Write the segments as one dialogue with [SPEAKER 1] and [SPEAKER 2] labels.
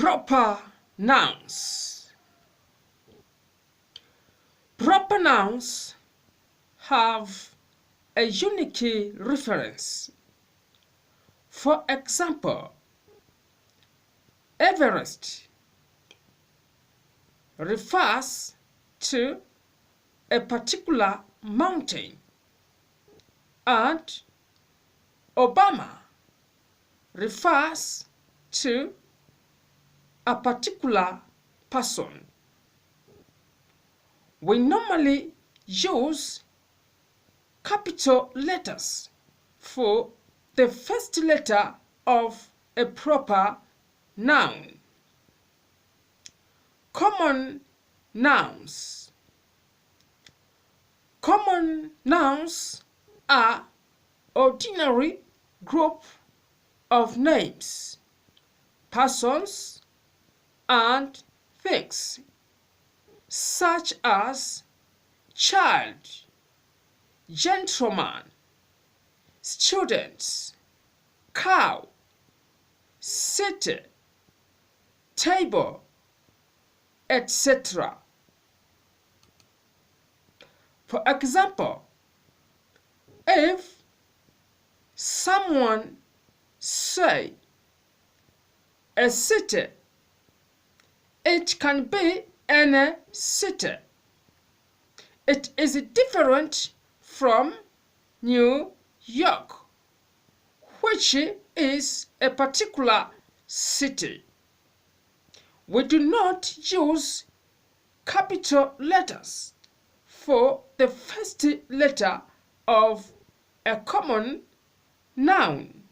[SPEAKER 1] Proper nouns. Proper nouns have a unique reference. For example, Everest refers to a particular mountain, and Obama refers to a particular person. We normally use capital letters for the first letter of a proper noun. Common nouns. Common nouns are ordinary group of names, persons, and things, such as child, gentleman, students, cow, city, table, etc. For example, if someone say a city, it can be any city. It is different from New York, which is a particular city. We do not use capital letters for the first letter of a common noun.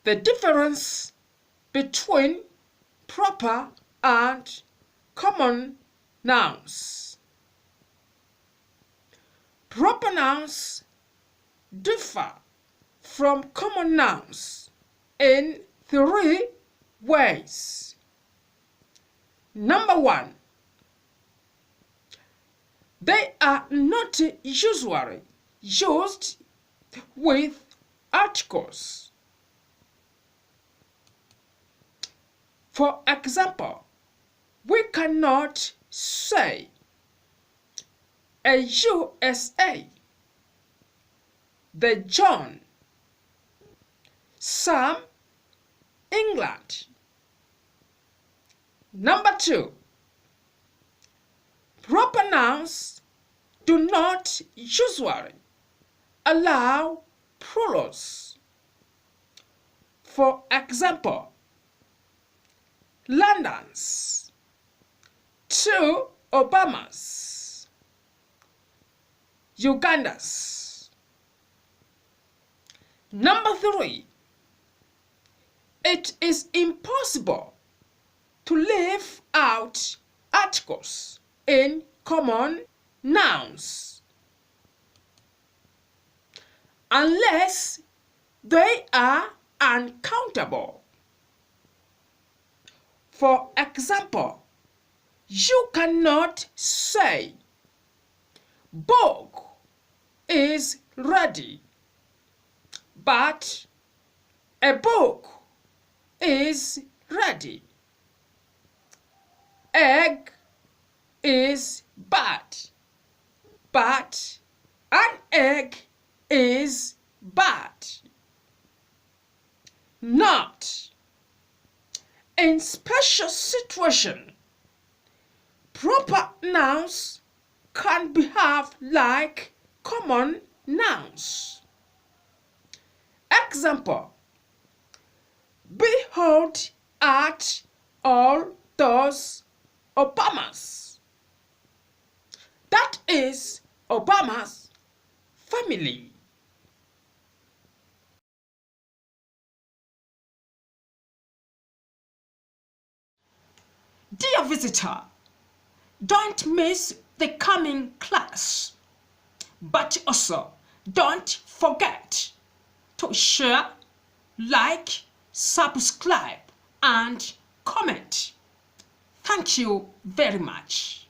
[SPEAKER 1] The difference between proper and common nouns. Proper nouns differ from common nouns in three ways. Number one, they are not usually used with articles. For example, we cannot say a USA, the John, some, England. Number two, proper nouns do not usually allow plurals. For example, London's, two Obamas, Uganda's. Number three, it is impossible to leave out articles in common nouns unless they are uncountable. For example, you cannot say book is ready, but a book is ready. Egg is bad, but an egg is bad. Not. In special situation, proper nouns can behave like common nouns. Example, behold at all those Obamas. That is Obama's family. Dear visitor, don't miss the coming class, but also don't forget to share, like, subscribe, and comment. Thank you very much.